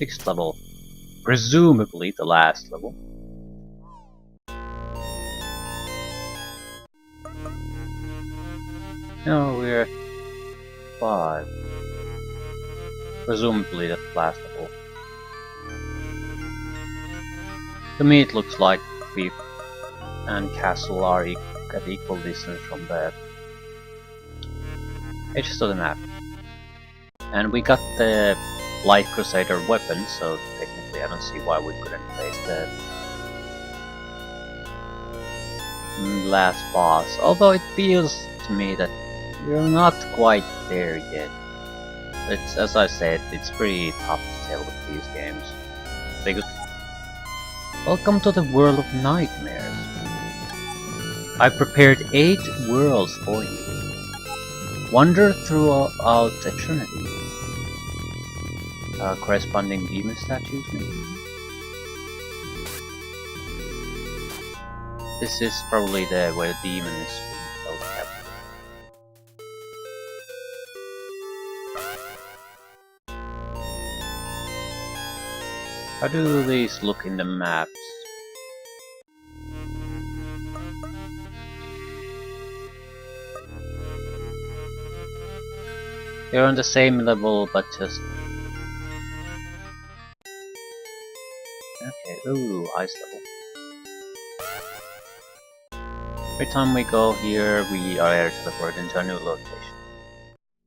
6th level. Presumably the last level. No, we're at 5. Presumably the last level. To me it looks like 5th and Castle are at equal distance from the edges of the map. And we got the light Crusader weapon, so technically I don't see why we couldn't face the last boss. Although it feels to me that we're not quite there yet. It's, as I said, it's pretty tough to tell with these games. Welcome to the world of nightmares. I prepared 8 worlds for you. Wander throughout eternity. Corresponding demon statues, maybe? This is probably where the demon is held captive. How do these look in the maps? They're on the same level, but just... Okay, ooh, ice level. Every time we go here, we are air teleported into a new location.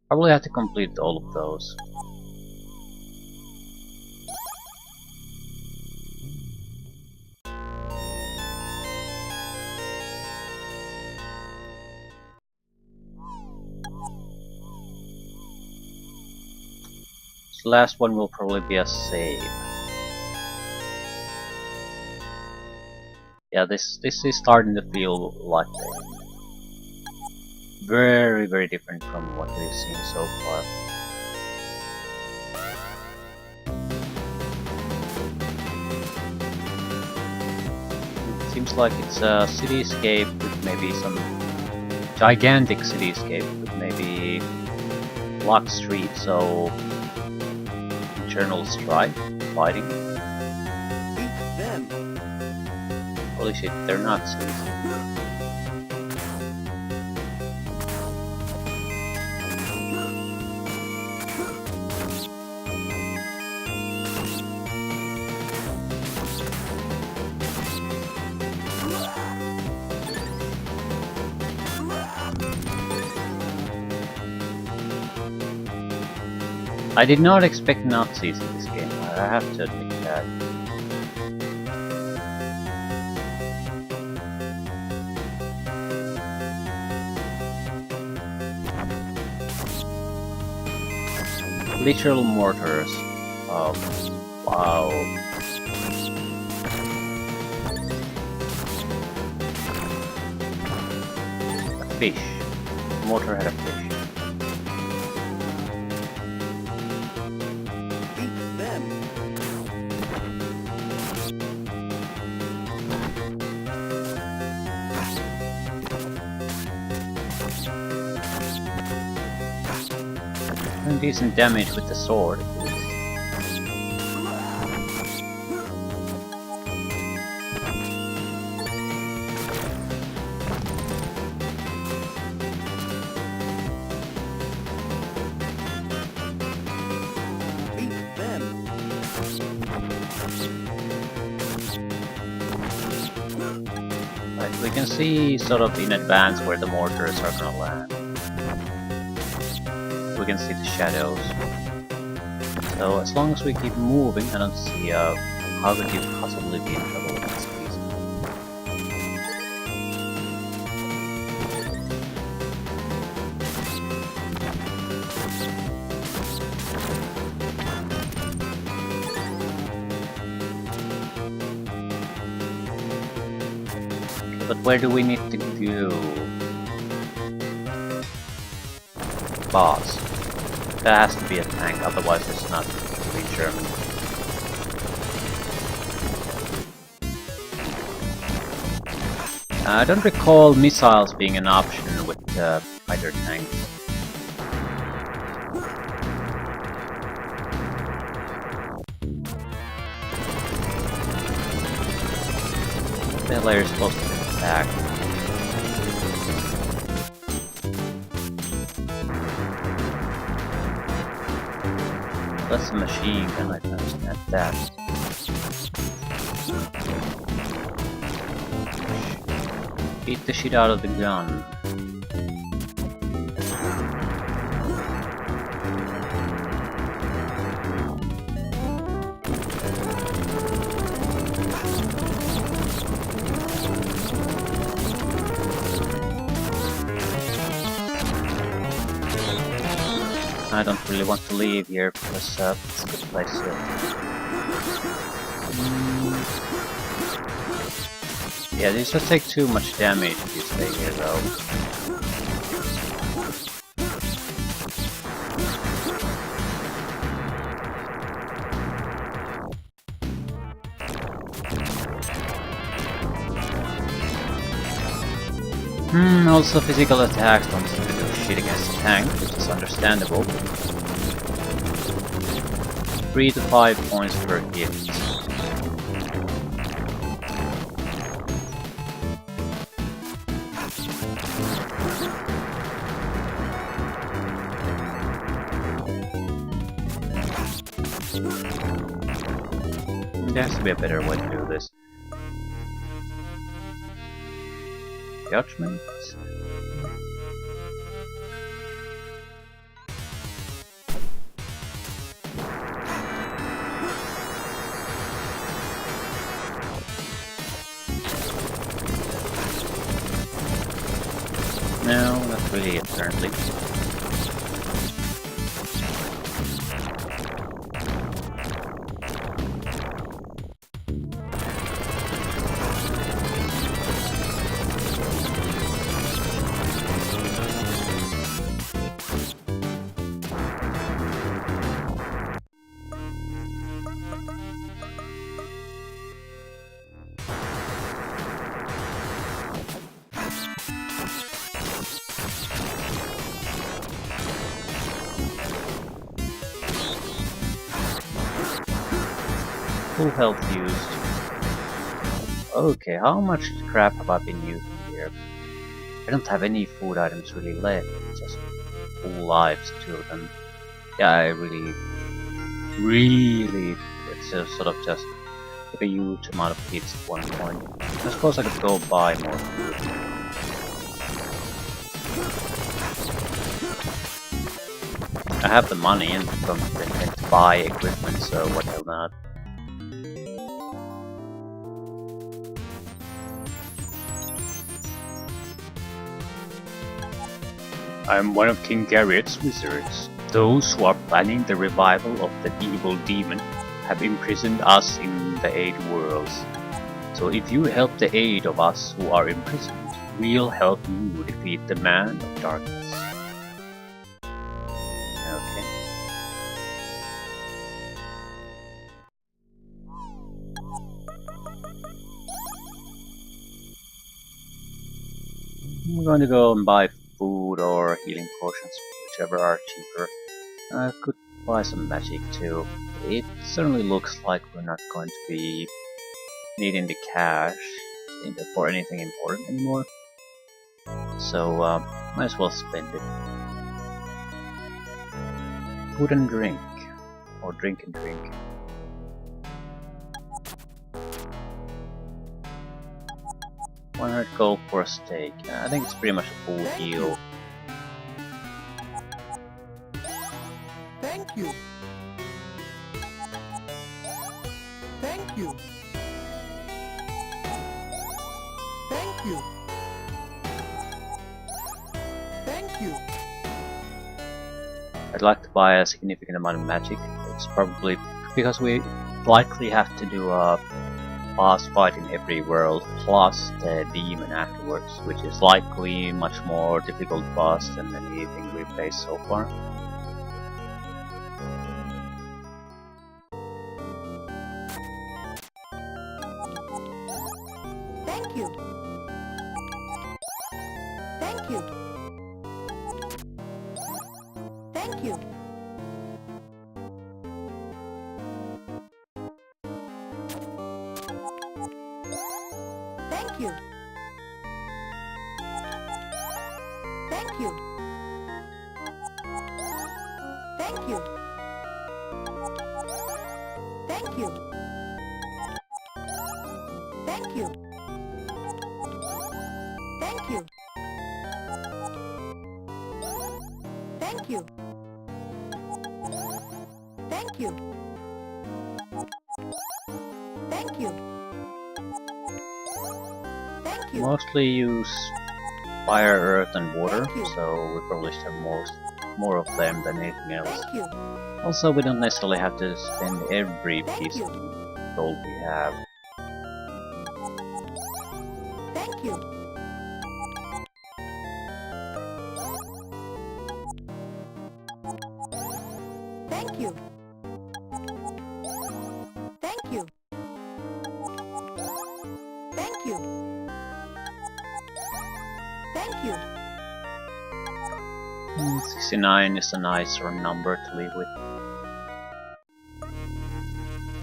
Probably have to complete all of those. The last one will probably be a save. Yeah, this is starting to feel like very, very different from what we've seen so far. It seems like it's a cityscape with maybe some gigantic cityscape with maybe block streets, so eternal strife, fighting. Holy shit, they're not cities. I did not expect Nazis in this game, I have to admit that. Literal mortars. Oh, wow. A fish. Mortar had a fish. Decent damage with the sword. Right, we can see sort of in advance where the mortars are gonna land. We can see the shadows. So as long as we keep moving, I don't see how could you possibly be in trouble with this piece. But where do we need to go? Boss. There has to be a tank, otherwise it's not really German. I don't recall missiles being an option with fighter tanks. player is supposed to get attacked. That's a machine gun, I can understand that. Beat the shit out of the gun. I don't really want to leave here because it's a good place to... Yeah, these just take too much damage if you stay here though. Also physical attacks don't seem to do shit against the tank, which is understandable. 3 to 5 points per hit. There has to be a better way to do this. Judgment? No, not really apparently. Full health used. Okay, how much crap have I been using here? I don't have any food items really left, just full lives, 2 of them. Yeah, I really, it's just sort of just a huge amount of hits at one point. I suppose I could go buy more food. I have the money and don't intend to buy equipment, so what hell not. I'm one of King Garriot's wizards. Those who are planning the revival of the evil demon have imprisoned us in the 8 worlds. So if you help the 8 of us who are imprisoned, we'll help you defeat the man of darkness. Okay. I'm going to go and buy food or healing potions, whichever are cheaper. I could buy some magic too. It certainly looks like we're not going to be needing the cash for anything important anymore. So might as well spend it. Food and drink. Or drink and drink. $100 gold for a steak. I think it's pretty much a full deal. Thank you. Thank you. Thank you. Thank you. I'd like to buy a significant amount of magic. It's probably because we likely have to do a boss fight in every world plus the demon afterwards, which is likely much more difficult boss than anything we've faced so far. Thank you. Thank you. Thank you. Thank Thank you. Thank you. Thank you. Thank you. Thank you. Thank you. Thank you. Thank you. Thank you. Thank you. Mostly use fire, earth, and water, Thank you. so we probably should have more of them than anything else. Thank you. Also, we don't necessarily have to spend every Thank piece you. of gold we have. Thank you. Thank you. Thank you. Thank you. Thank you. 69 is a nicer number to live with.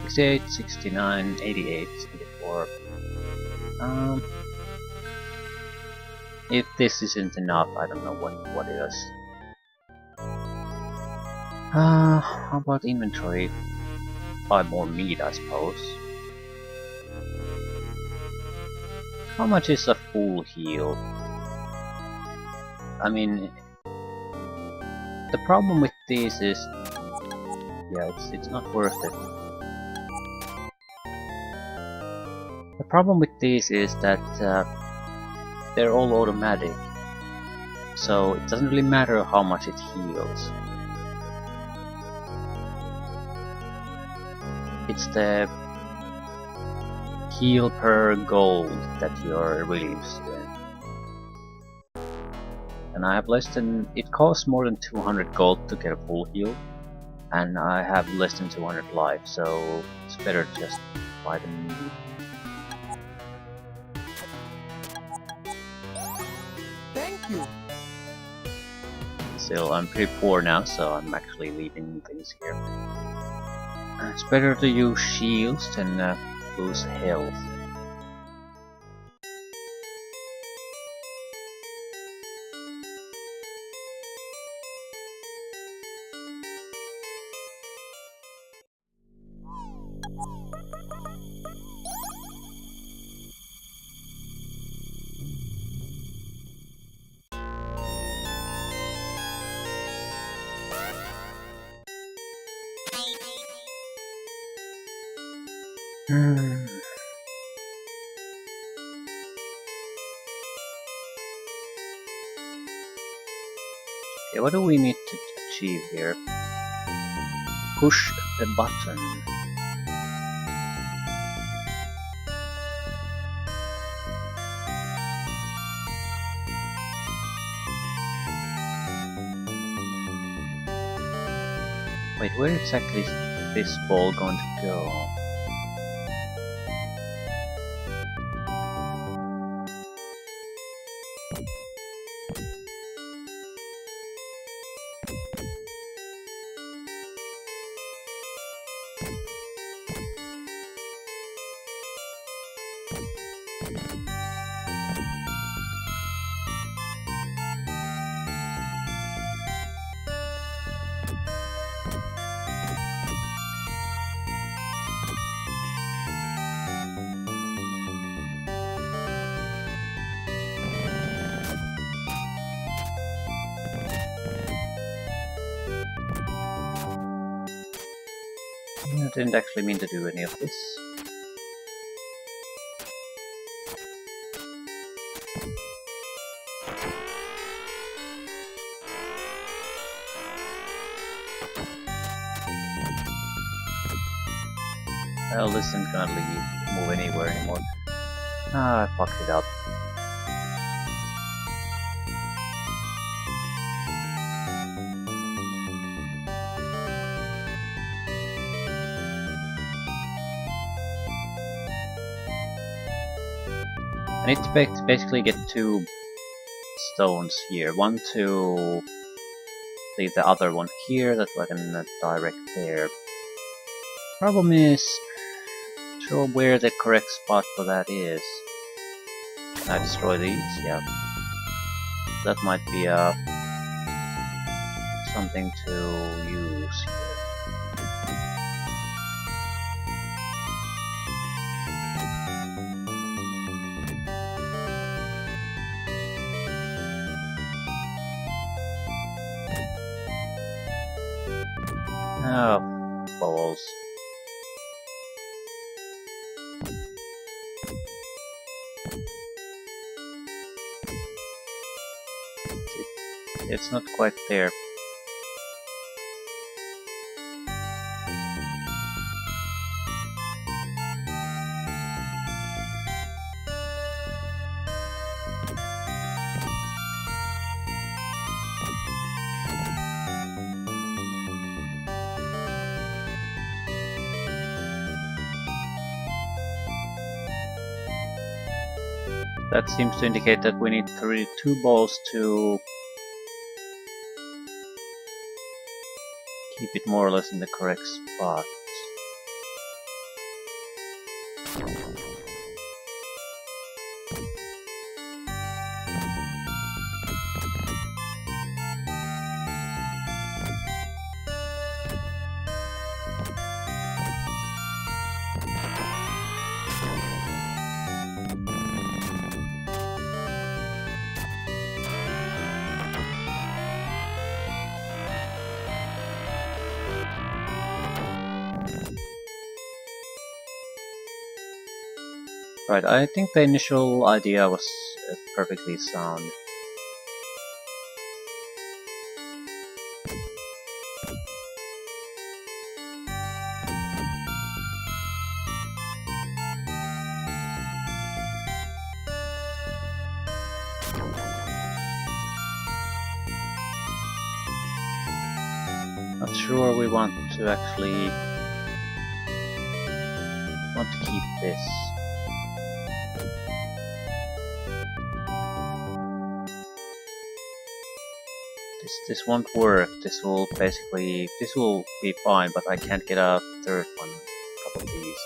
68, 69, 88, 74. If this isn't enough, I don't know what is. How about inventory? Buy more meat, I suppose. How much is a full heal? I mean, the problem with these is, yeah, it's not worth it. The problem with these is that they're all automatic, so it doesn't really matter how much it heals. It's the heal per gold that you're really interested in. And I have less than... it costs more than 200 gold to get a full heal, and I have less than 200 life, so it's better to just buy the meat. Thank you. Still, I'm pretty poor now, so I'm actually leaving things here. It's better to use shields than lose health. Okay, what do we need to achieve here? Push the button. Wait, where exactly is this ball going to go? I didn't actually mean to do any of this. Well, this isn't gonna move anywhere anymore. Ah, I fucked it up. I need to basically get 2 stones here. One to leave the other one here, that I can direct there. Problem is, not sure where the correct spot for that is. Can I destroy these? Yeah. That might be something to use here. Oh, balls. It's not quite there. That seems to indicate that we need two balls to keep it more or less in the correct spot. Right, I think the initial idea was perfectly sound. Not sure we want to actually keep this. This won't work. This will be fine, but I can't get a third one. A couple of these.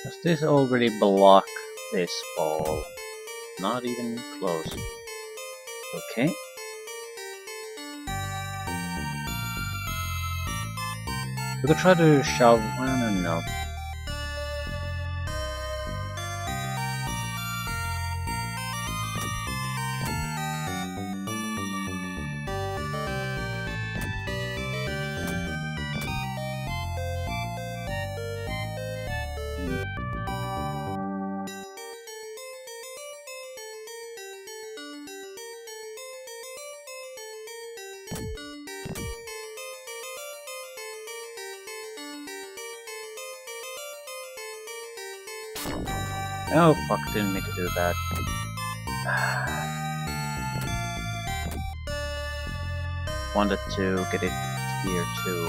Does this already block this ball? Not even close. Okay. We could try to shove. No. Oh fuck, didn't mean to do that. Wanted to get it here too.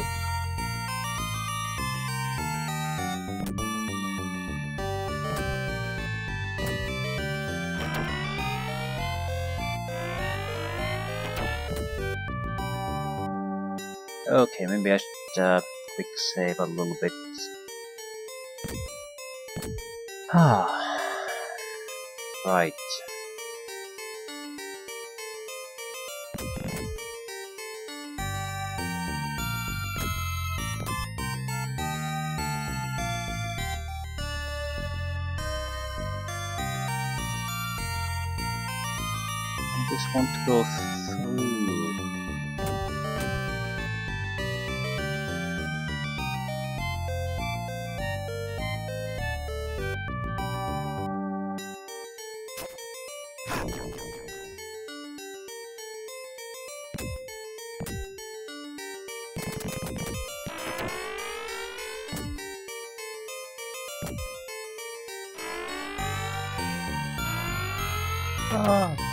Okay, maybe I should quick save a little bit. Ah, right. I just want to go through.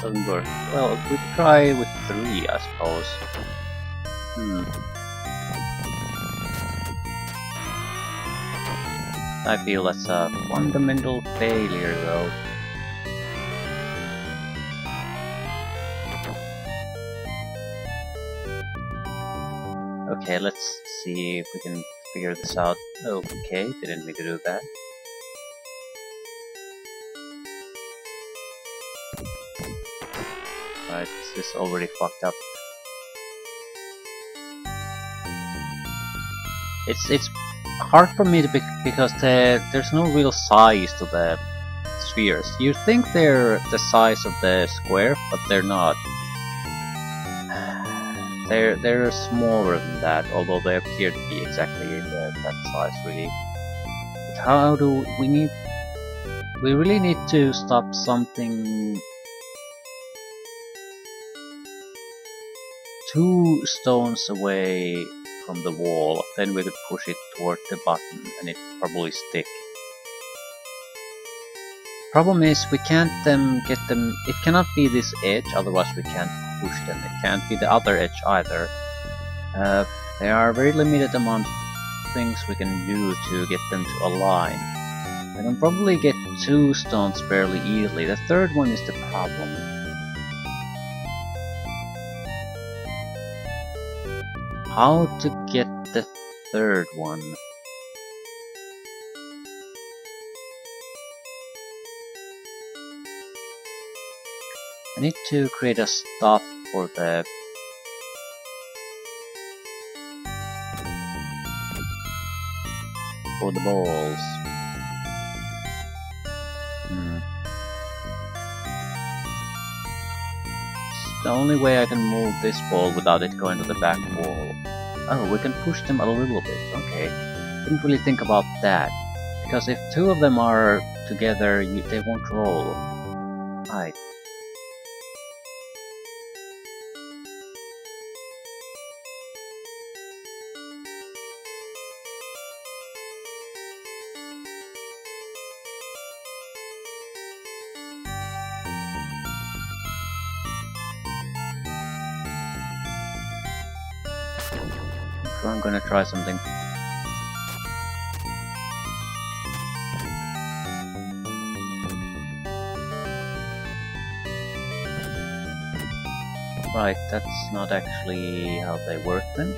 Doesn't work. Well, we could try with 3, I suppose. I feel that's a fundamental failure, though. Okay, let's see if we can figure this out. Okay, didn't mean to do that. Right, this is already fucked up. It's hard for me to because there's no real size to the spheres. You think they're the size of the square, but they're not. They're smaller than that, although they appear to be exactly that size, really. But how do we need? We really need to stop something 2 stones away from the wall. Then we could push it toward the button, and it probably stick. Problem is, we can't get them. It cannot be this edge, otherwise we can't push them. It can't be the other edge either. There are very limited amount of things we can do to get them to align. I can probably get 2 stones fairly easily. The third one is the problem. How to get the third one? I need to create a stop for the balls. It's the only way I can move this ball without it going to the back wall. Oh, we can push them a little bit. Okay. Didn't really think about that. Because if 2 of them are together, they won't roll. Right. So I'm gonna try something. Right, that's not actually how they work then.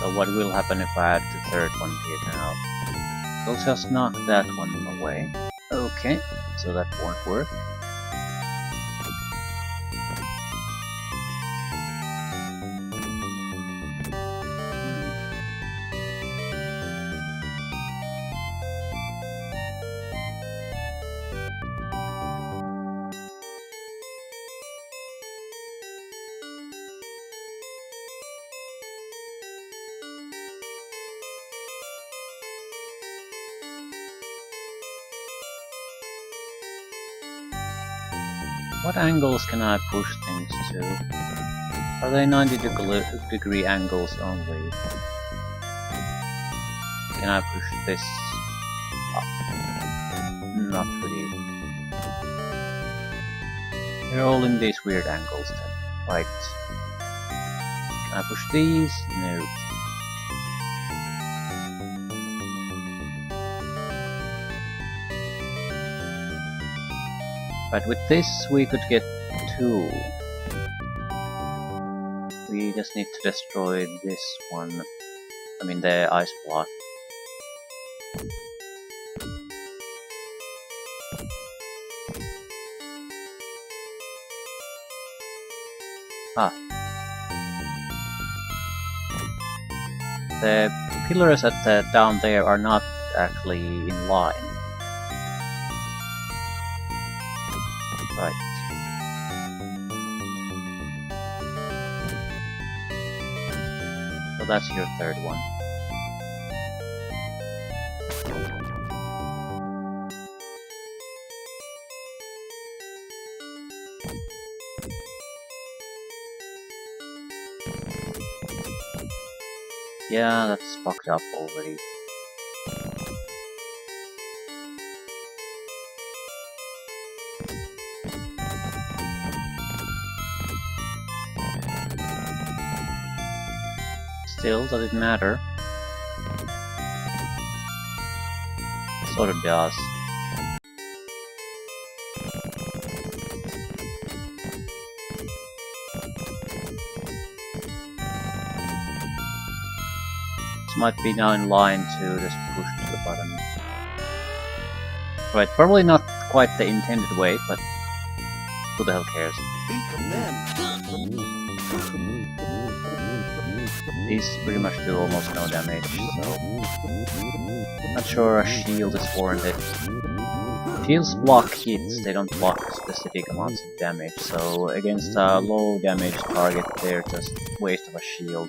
So what will happen if I add the third one here now? We'll just knock that one away. Okay, so that won't work. What angles can I push things to? Are they 90-degree angles only? Can I push this up? Not really. They're all in these weird angles then. Right. Can I push these? No. But with this we could get 2. We just need to destroy this one. I mean the ice block. Ah. The pillars at down there are not actually in line. Right. So that's your third one. Yeah, that's fucked up already. Still, does it matter? Sort of does. This might be now in line to just push to the button. Right, probably not quite the intended way, but who the hell cares? These pretty much do almost no damage, so not sure a shield is warranted. Shields block hits, they don't block specific amounts of damage, so against a low damage target they're just waste of a shield.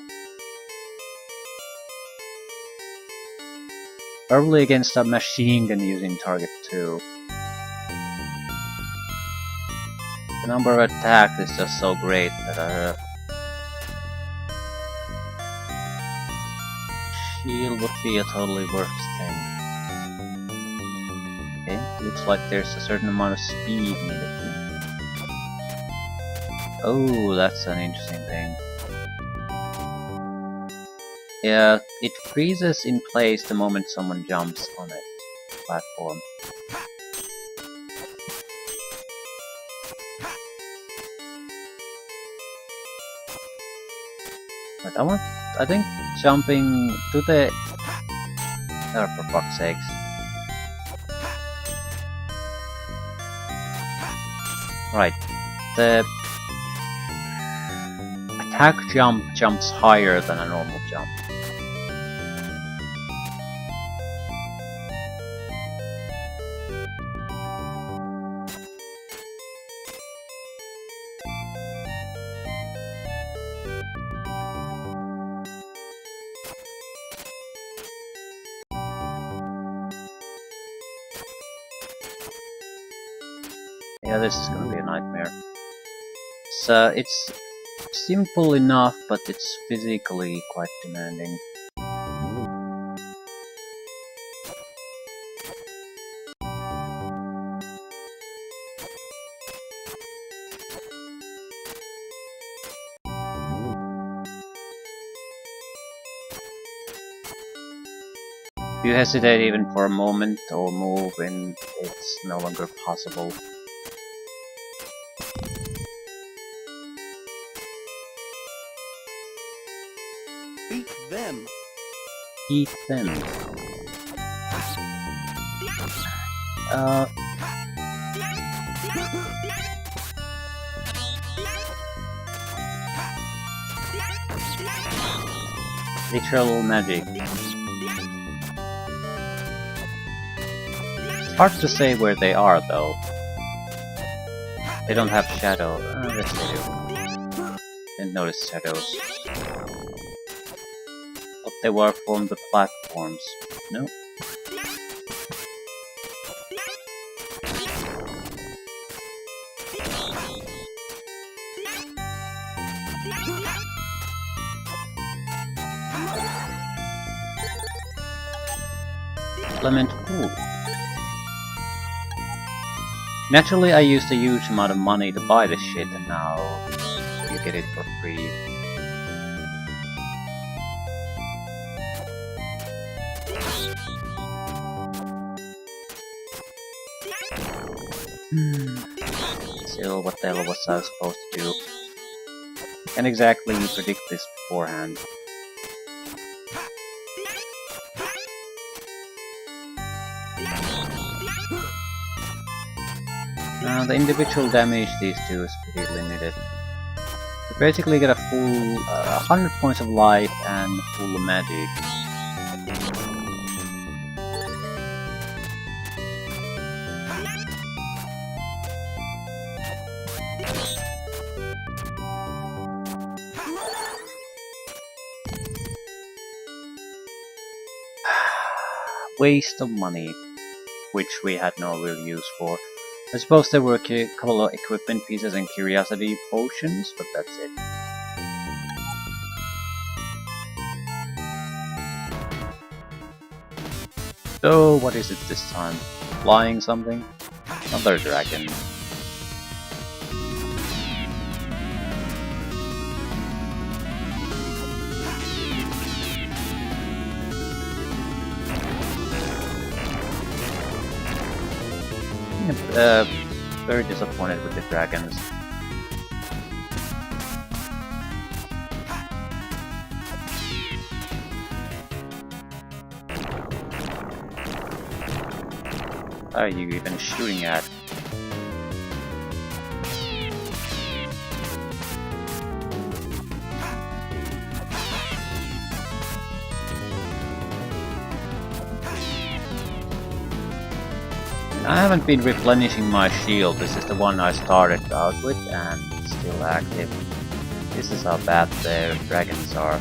Probably against a machine gun using target 2. The number of attacks is just so great that shield would be a totally worthless thing. Okay, looks like there's a certain amount of speed needed. Oh, that's an interesting thing. Yeah, it freezes in place the moment someone jumps on it. Platform. But I think jumping to the... Oh, for fuck's sakes. Right. The attack jump jumps higher than a normal jump. Yeah, this is gonna be a nightmare. It's simple enough, but it's physically quite demanding. If you hesitate even for a moment or move in, it's no longer possible. Eat them. Eat them. Literal magic. It's hard to say where they are though. They don't have shadow. Yes they do. Didn't notice shadows. But they were from the platforms. No. Element pool. Naturally, I used a huge amount of money to buy this shit, and now you get it for free. Still, what the hell was I supposed to do? Can't exactly predict this beforehand. The individual damage these do is pretty limited. You basically get a full 100 points of life and full magic. Waste of money, which we had no real use for. I suppose there were a couple of equipment pieces and curiosity potions, but that's it. So, what is it this time? Flying something? Another dragon. very disappointed with the dragons. What are you even shooting at? I haven't been replenishing my shield. This is the one I started out with and it's still active. This is how bad their dragons are.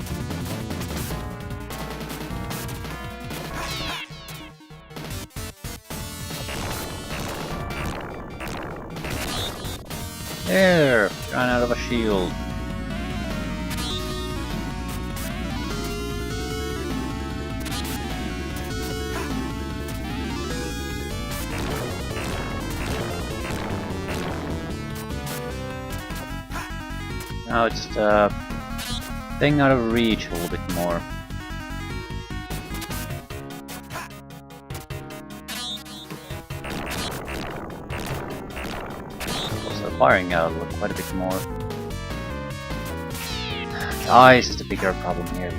There! Ran out of a shield. Now it's staying out of reach a little bit more. Also firing out quite a bit more. The ice is the bigger problem here.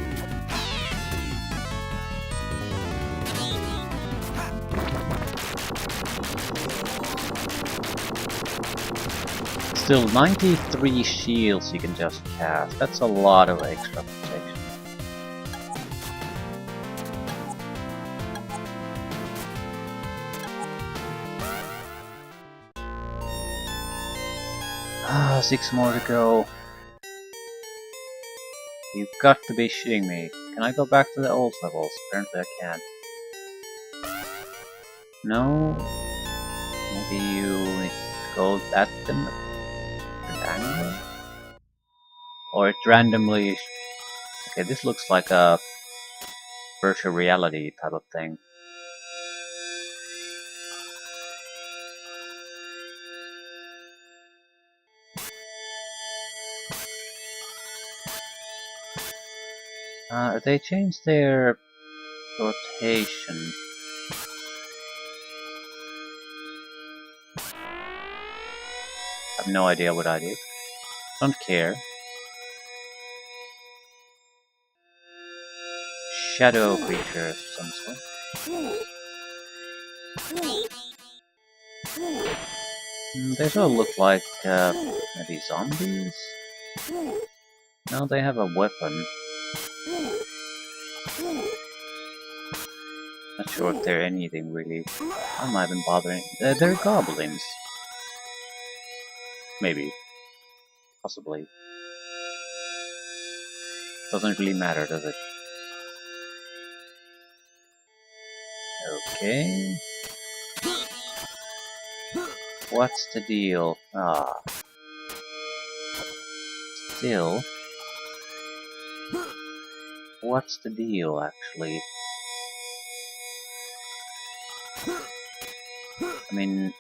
Still 93 shields you can just cast. That's a lot of extra protection. Ah, 6 more to go. You've got to be shitting me. Can I go back to the old levels? Apparently I can't. No? Maybe you need to go at them angle? Or it randomly... Okay, this looks like a virtual reality type of thing. They changed their rotation. I have no idea what I did. Don't care. Shadow creatures of some sort. They sort of look like maybe zombies? No, they have a weapon. Not sure if they're anything really. I'm not even bothering. They're goblins. Maybe. Possibly. Doesn't really matter, does it? Okay. What's the deal? Ah. Still. What's the deal, actually? I mean...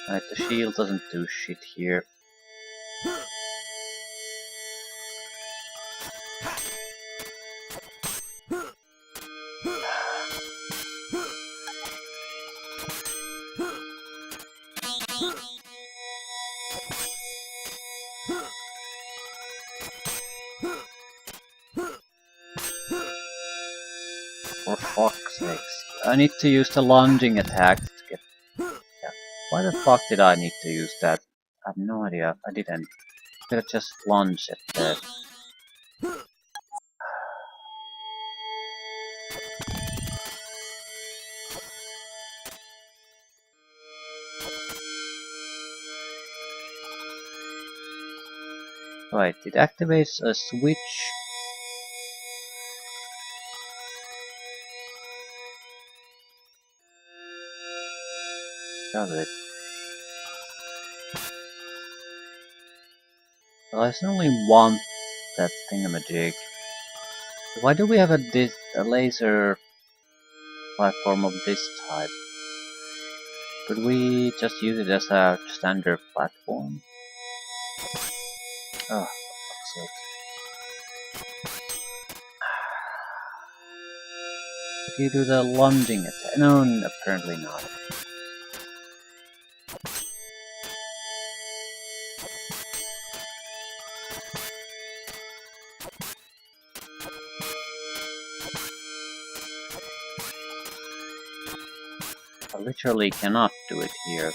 Right, the shield doesn't do shit here. For fuck's sakes. I need to use the lunging attack to get... Yeah. Why the fuck did I need to use that? I have no idea. I didn't. I could have just lunged at the... Right, it activates a switch. Does it? Well, I certainly want that thingamajig. Why do we have a laser platform of this type? Could we just use it as a standard platform? Oh, for fuck's sake. Could you do the lunging attack? No, apparently not. I literally cannot do it here.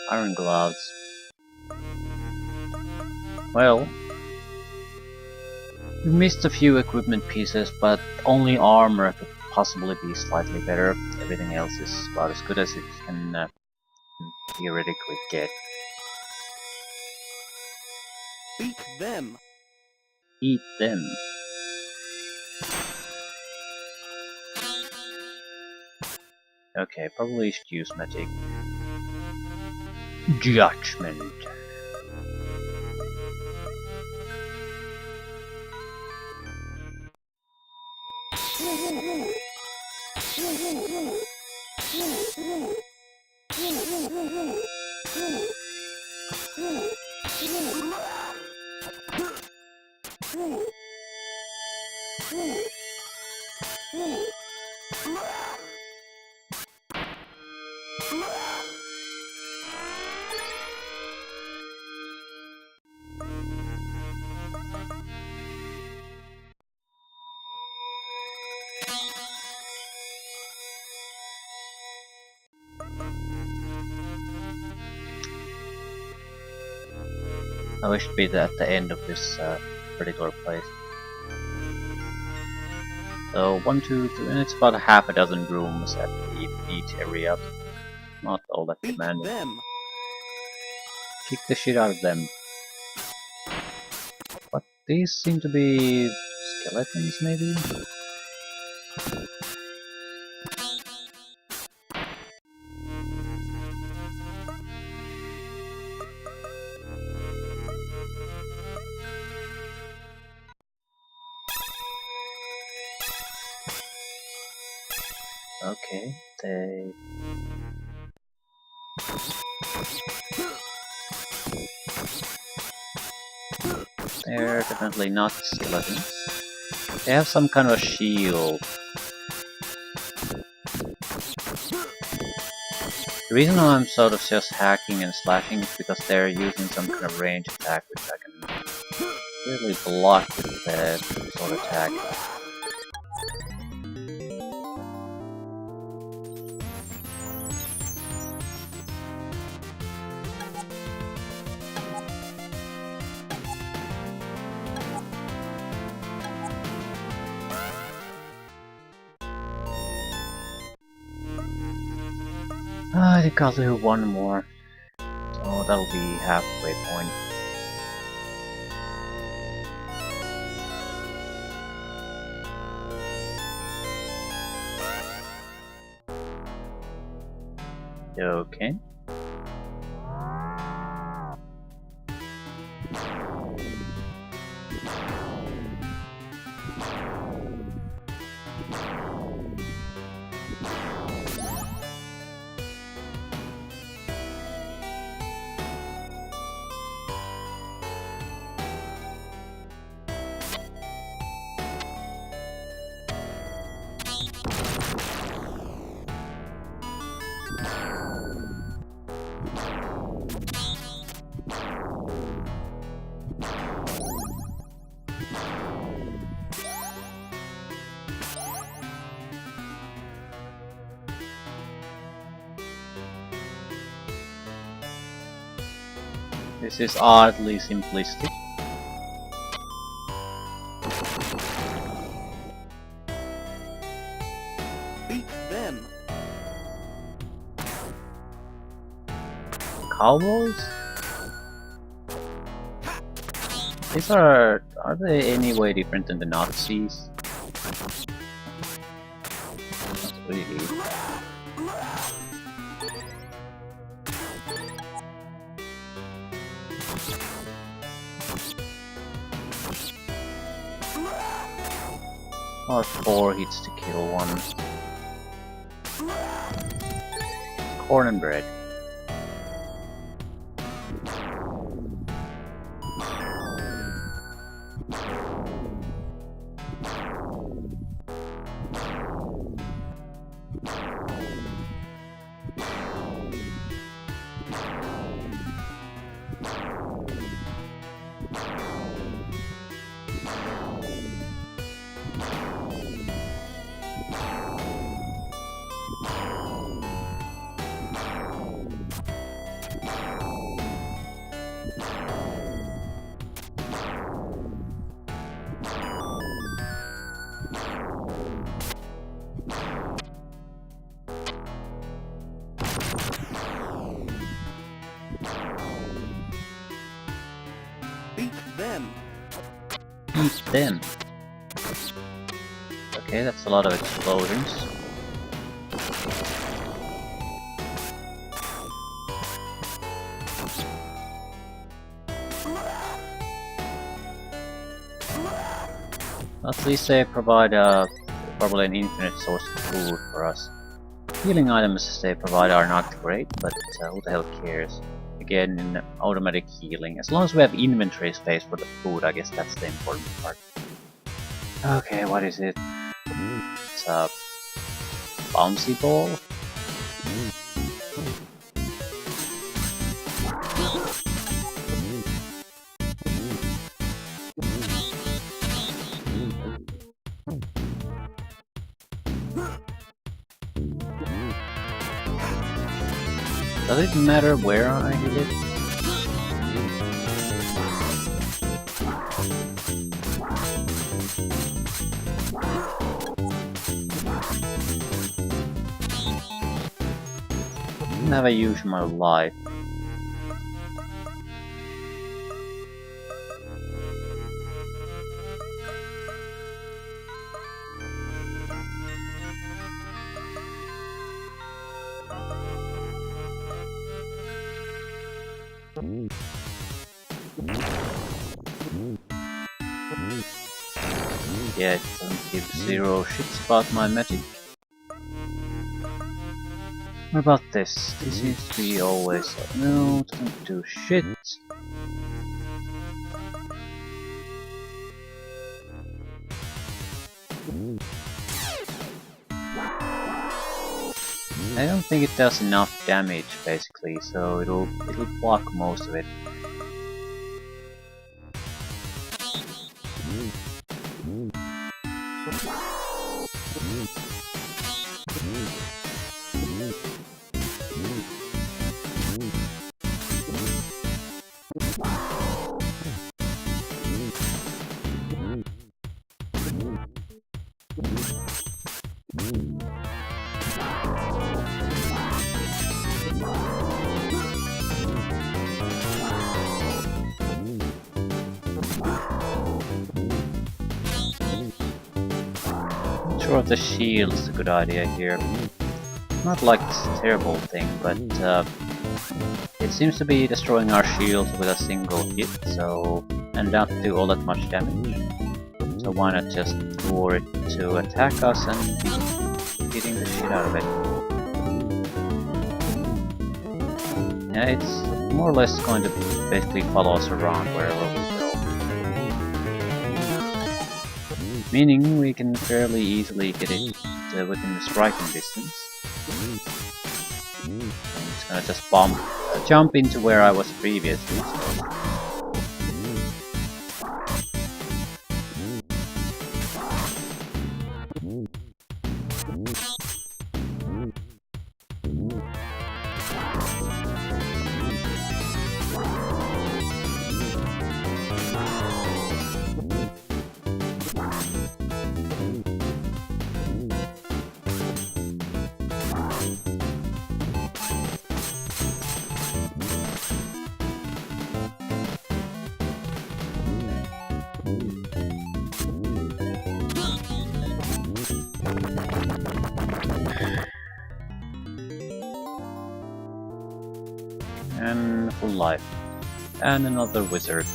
Iron gloves. Well, we missed a few equipment pieces, but only armor could possibly be slightly better. Everything else is about as good as it can theoretically get. Beat them. Eat them. Okay, probably should use magic. Judgment. I wish to be at the end of this particular place. So 1, 2, 3, and it's about half a dozen rooms at each area. Not all that Beat demanding. them. Kick the shit out of them. But these seem to be skeletons, maybe? Okay, they're definitely not skeletons. They have some kind of a shield. The reason why I'm sort of just hacking and slashing is because they're using some kind of range attack which I can really block with the sword attack. I think I'll do one more, so that'll be halfway point. Okay. This is oddly simplistic. Beat them. Cowboys? These are they any way different than the Nazis? Not really. Or 4 hits to kill one. Corn and bread. Beat them. Eat them. Okay, that's a lot of explosions. At least they provide probably an infinite source of food for us. Healing items they provide are not great, but who the hell cares? Again, in automatic healing, as long as we have inventory space for the food, I guess that's the important part. Okay, what is it? It's a bouncy ball? Does it matter where I hit it? I have a use my life. Yeah, it doesn't give zero shits about my magic. What about this? This seems to be always... no, doesn't do shit. I don't think it does enough damage, basically, so it'll block most of it. Sure, if the shield is a good idea here. Not like it's a terrible thing, but it seems to be destroying our shields with a single hit, so and not do all that much damage. So why not just lure it to attack us and be hitting the shit out of it? Yeah, it's more or less going to basically follow us around wherever we go. Meaning we can fairly easily get it within the striking distance. I'm just gonna just jump into where I was previously. full life. And another wizard.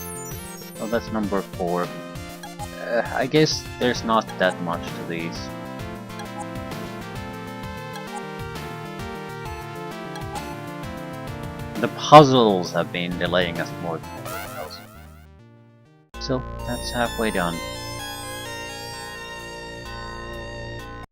So that's number 4. I guess there's not that much to these. The puzzles have been delaying us more than anything else. So that's halfway done.